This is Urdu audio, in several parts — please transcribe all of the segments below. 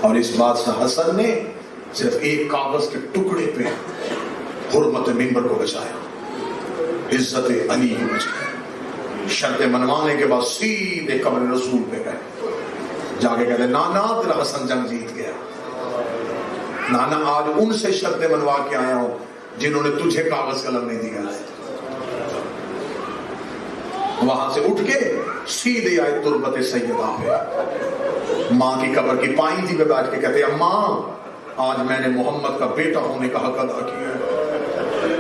اور اس بات سے حسن نے صرف ایک کاغذ کے ٹکڑے پہ حرمت ممبر کو بچایا، عزت علی کو بچایا۔ شرط منوانے کے بعد سیدھے قبر رسول پہ گئے، جا کے کہتے نانا تیرا حسن جنگ جیت گیا، نانا آج ان سے شرط منوا کے آیا ہوں جنہوں نے تجھے کاغذ قلم نہیں دیا۔ وہاں سے اٹھ کے سیدھے آئے تربت سیدہ پہ، ماں کی قبر کی پائنتی پہ بیٹھ کے کہتے اماں آج میں نے محمد کا بیٹا ہونے کا حق ادا کیا ہے،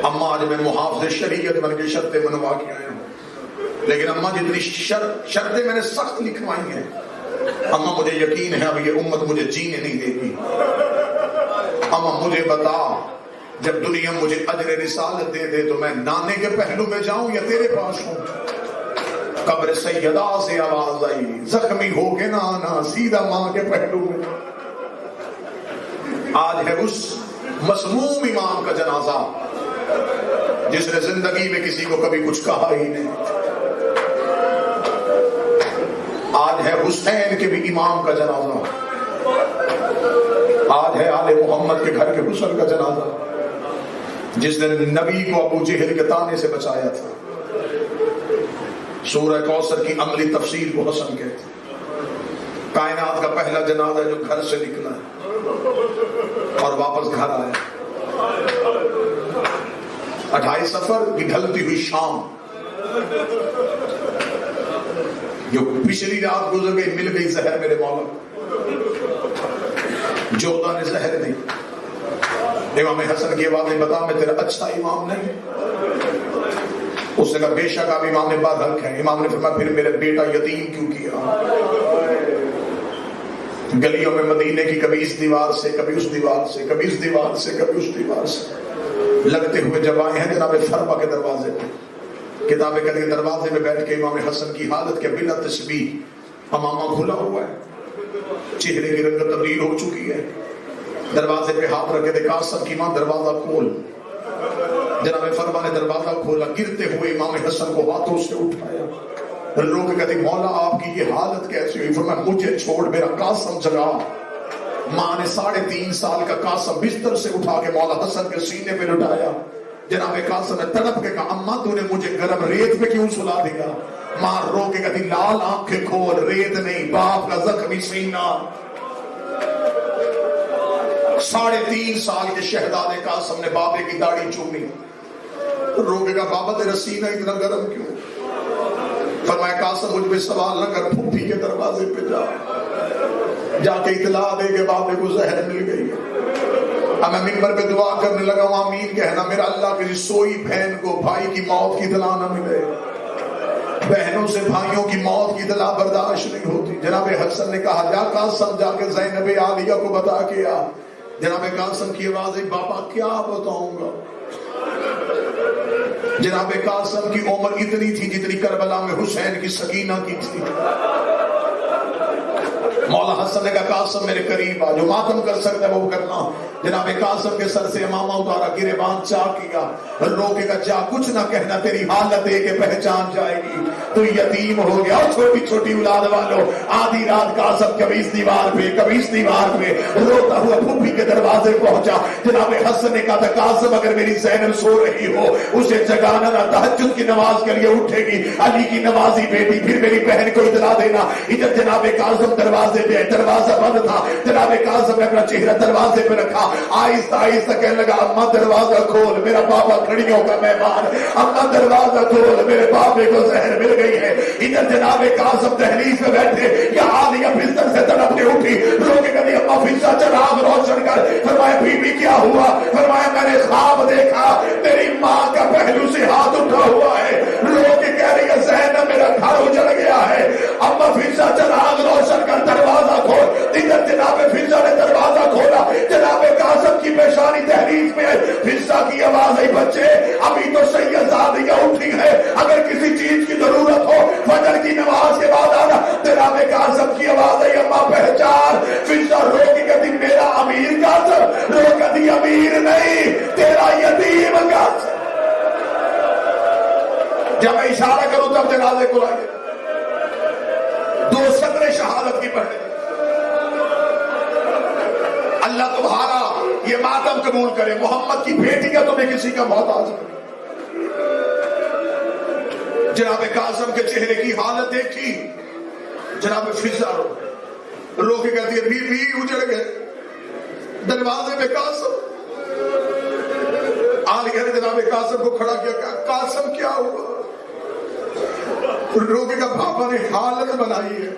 اماں آج میں محافظ شریعت بن کے شرطیں منوا کے آیا ہوں، لیکن اماں جتنی شرطیں میں نے سخت لکھوائی ہیں اماں مجھے یقین ہے اب یہ امت مجھے جینے نہیں دے گی، اماں مجھے بتا جب دنیا مجھے اجر رسالت دے دے تو میں نانے کے پہلو میں جاؤں یا تیرے پاس ہوں؟ قبر سیدہ سے آواز آئی زخمی ہو کے نہ آنا، سیدھا ماں کے پہلو میں۔ آج ہے اس مسموم امام کا جنازہ جس نے زندگی میں کسی کو کبھی کچھ کہا ہی نہیں۔ آج ہے حسین کے بھی امام کا جنازہ، آج ہے آل محمد کے گھر کے حسن کا جنازہ جس نے نبی کو ابو جہل کے طانے سے بچایا تھا۔ سورہ کوثر کی عملی تفسیر کو حسن کہتے ہیں۔ کائنات کا پہلا جنازہ جو گھر سے نکلا ہے اور واپس گھر آیا، 28 سفر کی ڈھلتی ہوئی شام، جو پچھلی رات گزر گئی مل گئی زہر میرے مولا، جودا نے زہر دی۔ امام حسن کی آواز نے بتا میں تیرا اچھا امام نہیں؟ اس نے کہا بے شک آپ امام برحق ہیں۔ امام نے فرمایا پھر میرے بیٹا یتیم کیوں کیا؟ گلیوں میں مدینے کی کبھی اس دیوار سے کبھی اس دیوار سے کبھی اس دیوار سے کبھی اس دیوار سے لگتے ہوئے جب آئے ہیں جناب فرما کے دروازے پہ، کتاب قدر کے دروازے میں بیٹھ کے امام حسن کی حالت کے بلا تشبیہ امامہ کھلا ہوا ہے، چہرے کی رنگت تبدیل ہو چکی ہے، دروازے پہ ہاتھ رکھے تھے قاسم کی ماں دروازہ کھول، جناب فرما نے دروازہ کھولا، گرتے ہوئے امام حسن کو ہاتھوں سے اٹھایا، رو کے کہتے مولا آپ کی یہ حالت کیسی ہوئی؟ فرمایا مجھے چھوڑ میرا قاسم جگا۔ ماں نے 3.5 سال کا قاسم بستر سے اٹھا کے مولا حسن کے سینے پہ لٹایا۔ جناب قاسم نے تڑپ کے کہا اماں تو نے مجھے گرم ریت پہ کیوں سلا دیا؟ ماں رو کے کہتی لال آنکھیں کھول، ریت نہیں باپ کا زخمی سینہ۔ 3.5 سال کے شہزادے قاسم نے بابے کی داڑھی چومی، رو کے کہا بابا تیرا سینہ اتنا گرم کیوں؟ فرمایا قاسم مجھ پہ سوال نہ کر، پھوپھی کے دروازے پہ جا کے اطلاع دے کہ بابے کو زہر مل گئی۔ اب میں منبر پہ دعا کرنے لگا ہوں آمین کہنا، میرا اللہ کسی سوئی بہن کو بھائی کی موت کی اطلاع نہ ملے۔ بہنوں سے بھائیوں کی موت کی اطلاع برداشت نہیں ہوتی۔ جناب حسن نے کہا جا قاسم جا کے زینب عالیہ کو بتا کے آ۔ جناب قاسم کی آواز ہے بابا کیا بتاؤں گا؟ جناب قاسم کی عمر اتنی تھی جتنی کربلا میں حسین کی سکینہ کی تھی۔ مولا حسن نے کہا قاسم میرے قریب آ، جو ماتم کر سکتا ہے وہ کرنا۔ جناب قاسم کے سر سے امامہ اتارا، گریبان چاک کیا، رو کے کہا جا کچھ نہ کہنا، تیری حالت دے کے پہچان جائے گی، تو یتیم ہو گیا۔ چھوٹی چھوٹی اولاد والوں، آدھی رات قاسم کبھی اس دیوار پہ کبھی اس دیوار پہ روتا ہوا پھوپھی کے دروازے پہنچا۔ جناب حسن نے کہا تھا قاسم اگر میری زینب سو رہی ہو اسے جگانا نہ، تہجد کی نماز کے لیے اٹھے گی، علی کی نمازی بیٹی، پھر میری بہن کو اطلاع دینا۔ ادھر جناب قاسم دروازے پہ، دروازہ بند تھا، جناب قاسم نے اپنا چہرہ دروازے پہ رکھا، آہستہ آہستہ کہنے لگا اماں دروازہ کھول، میرا بابا کھڑیوں کا مہمان، اماں دروازہ کھول، میرے بابے کو زہر مل گئی ہے۔ ادھر جناب قاسم دہلیز میں بیٹھے، یا عالیہ بستر سے تڑپتے اٹھی، رو کے کہتی اماں فضا چراغ روشن کر۔ فرمایا بی بی کیا ہوا؟ فرمایا میں نے خواب دیکھا میری ماں کا پہلو سے ہاتھ اٹھا ہوا ہے، رو کے کہہ رہی ہے زینب میرا گھر اجڑ گیا ہے۔ اماں فضا چراغ روشن کر، دروازہ کھول۔ ادھر جناب فضا نے دروازہ کھولا، جناب قاسم کی پیشانی تحریف میں فضا کی آواز ہے بچے ابھی تو سیدزادیاں اٹھی ہے، اگر کسی چیز کی ضرورت ہو فجر کی نماز کے بعد آنا۔ جناب قاسم کی آواز ہے اماں پہچان۔ فضا رو کے کہتی میرا امیر قاسم، رو کہتی امیر نہیں تیرا یتیم قاسم۔ جب میں اشارہ کروں تب جنازے کو لائیے، 2 سطریں شہادت کی پڑھنے۔ اللہ تمہارا یہ ماتم قبول کرے، محمد کی بیٹی کا تمہیں کسی کا محتاج نہیں۔ جناب قاسم کے چہرے کی حالت دیکھی، جناب فضا رو کے کہتی ہے بی بی اجڑ گئے دروازے پہ قاسم۔ عالیہ نے جناب قاسم کو کھڑا کیا، کہا قاسم کیا ہوا؟ رو کے کہا پاپا نے حالت بنائی ہے۔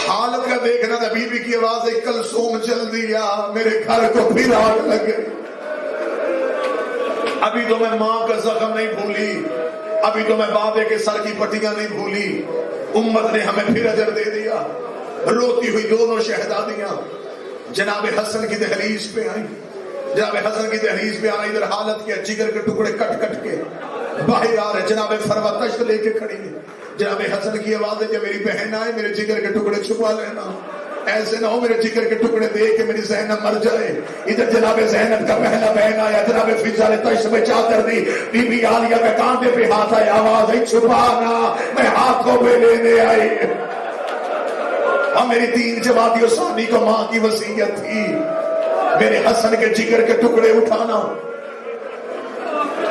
حالت کا دیکھنا تھا، بی بی کی آواز ہے کلثوم جلدی آ، میرے گھر کو پھر آگ لگ گئی۔ ابھی تو میں ماں کا زخم نہیں بھولی، ابھی تو میں بابے کے سر کی پٹیاں نہیں بھولی، امت نے ہمیں پھر اجر دے دیا۔ روتی ہوئی دونوں شہزادیاں جناب حسن کی دہلیز پہ آئیں، جناب حسن کی دہلیز پہ آئیں، ادھر حالت کے جگر کے ٹکڑے کٹ کٹ کے باہر آ رہے، جناب فروا تشت لے کے کھڑی ہے۔ جناب حسن کی آواز ہے کہ میری بہن آئے میرے جگر کے ٹکڑے چھپا لینا، ایسے نہ ہو میرے جگر کے ٹکڑے دیکھ کے میری زینب مر جائے۔ ادھر جناب زینب کا پہلا بہن آیا، جناب فضا نے تشت میں چادر دی، بی بی عالیہ کے کاندھے پہ ہاتھ آیا، آواز ہے چھپانا، میں ہاتھوں پہ لینے آئی۔ اور میری تین جوادی ثانی کو ماں کی وصیت تھی، میرے حسن کے جگر کے ٹکڑے اٹھانا۔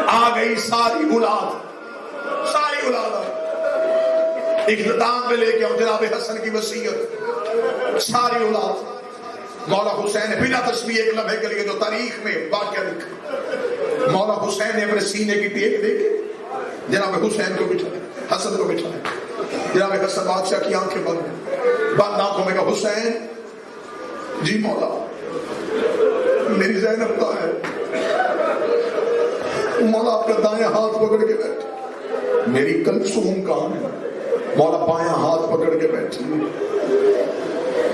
آ گئی ساری اولاد، ساری اولاد اختتام میں لے کے آؤں جناب حسن کی وصیت، ساری اولاد۔ مولا حسین نے بنا تشبیہ ایک لمحے کے لیے جو تاریخ میں واقعہ لکھا، مولا حسین نے اپنے سینے کی ٹیک دے کے جناب حسین کو بٹھایا، حسن کو بٹھایا۔ جناب حسن بادشاہ کی آنکھیں بند آنکھوں میں کہا حسین جی مولا میری زینب کا ہے۔ مولا آپ کا دائیں ہاتھ پکڑ کے بیٹھے، میری کلثوم کہاں ہے؟ مولا بائیں ہاتھ پکڑ کے بیٹھے۔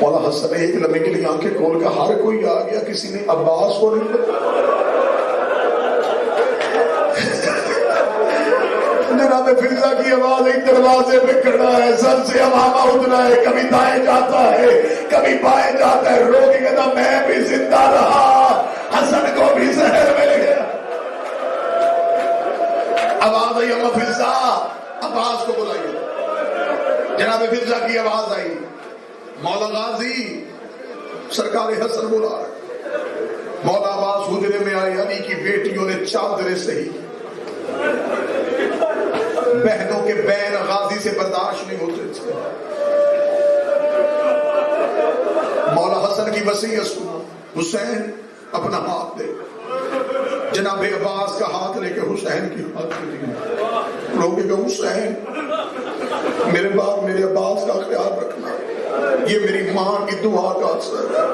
مولا حسن ایک لمحے کے لیے آنکھیں کھول کر ہر کوئی آ گیا، کسی نے عباس کو نہیں بتایا۔ جناب فضا کی آواز ایک دروازے پہ کھڑا ہے، سر سے امامہ اترا ہے، کبھی دائیں جاتا ہے کبھی بائیں جاتا ہے، رو کے کہتا میں بھی زندہ رہا، حسن کو بھی زہر مل گیا۔ آواز آئی اما فضا عباس کو بلائیے، جناب فضا کی آواز آئی، مولا غازی سرکار حسن بلا رہے۔ مولا عباس حجرے میں آئے، علی کی بیٹیوں نے چادریں سہی، بہنوں کے بین غازی سے برداشت نہیں ہوتے تھے۔ مولا حسن کی وصیت سنا، حسین اپنا ہاتھ دے، جناب عباس کا ہاتھ لے کے حسین کی ہاتھ دے، لوگوں کہ حسین میرے بعد میرے عباس کا خیال رکھنا، یہ میری ماں کی دعا کا اثر ہے،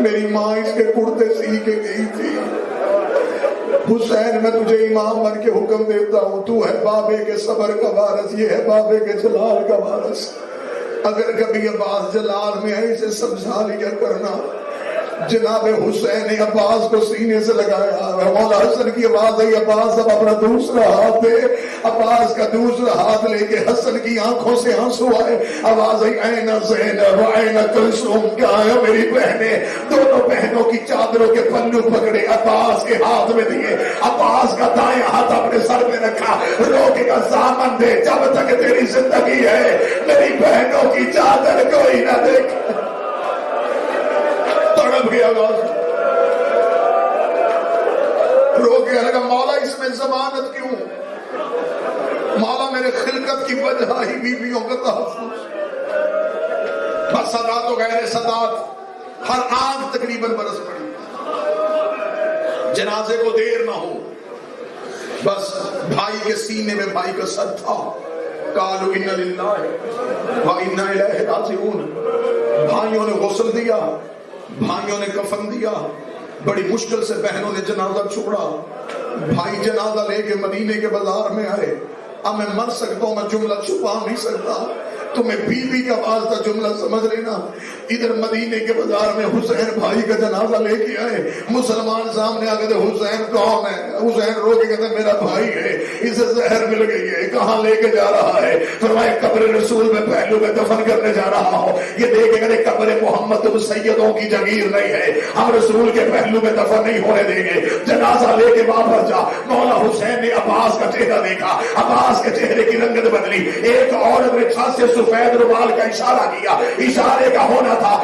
میری ماں اس کے کرتے سی کے گئی تھی۔ حسین میں تجھے امام بن کے حکم دیتا ہوں، تو ہے بابے کے صبر کا وارث، یہ ہے بابے کے جلال کا وارث، اگر کبھی عباس جلال میں ہے اسے سمجھا لیا کرنا۔ جناب حسین نے عباس کو سینے سے لگایا، مولا حسن کی آواز آئی عباس اب اپنا دوسرا ہاتھ دے، عباس کا دوسرا ہاتھ لے کے حسن کی آنکھوں سے آنسو آئے، آواز آئی این زینب این کلثوم، کہاں ہے میری بہنیں؟ دونوں بہنوں کی چادروں کے پلو پکڑے، عباس کے ہاتھ میں دیے، عباس کا دائیں ہاتھ اپنے سر میں رکھا، روکے کا سامان دے، جب تک تیری زندگی ہے میری بہنوں کی چادر کوئی نہ دیکھے۔ رو کے لگا مولا اس میں ضمانت کیوں؟ مولا میرے خلقت کی وجہ ہی بیویوں کا تحفظ، بس صدات و غیر صدات ہر آنکھ تقریباً برس پڑی، جنازے کو دیر نہ ہو، بس بھائی کے سینے میں بھائی کا سر تھا، قالوا انا للہ و انا الیہ راجعون۔ بھائیوں نے غسل دیا، بھائیوں نے کفن دیا، بڑی مشکل سے بہنوں نے جنازہ چھوڑا، بھائی جنازہ لے کے مدینے کے بازار میں آئے۔ اب میں مر سکتا ہوں، میں جملہ چھپا نہیں سکتا، تمہیں بی بی کا واسطہ جملہ سمجھ لینا۔ ادھر مدینے کے بازار میں حسین بھائی کا جنازہ لے کے آئے، مسلمان سامنے آ گئے، حسین کون ہے؟ حسین رو کے کہتے میرا بھائی ہے، اسے زہر مل گئی ہے، کہاں لے کے جا رہا ہے؟ فرمایا قبر رسول میں پہلو میں دفن کرنے جا رہا ہوں۔ یہ دیکھے کہ قبر محمد تم سیدوں کی جگیر نہیں ہے، ہم رسول کے پہلو میں دفن نہیں ہونے دیں گے، جنازہ لے کے واپس جا۔ مولا حسین نے عباس کا چہرہ دیکھا، عباس کے چہرے کی رنگت بدلی، ایک عورت نے چھت سے سفید رومال کا اشارہ کیا، اشارے کا ہونا تھا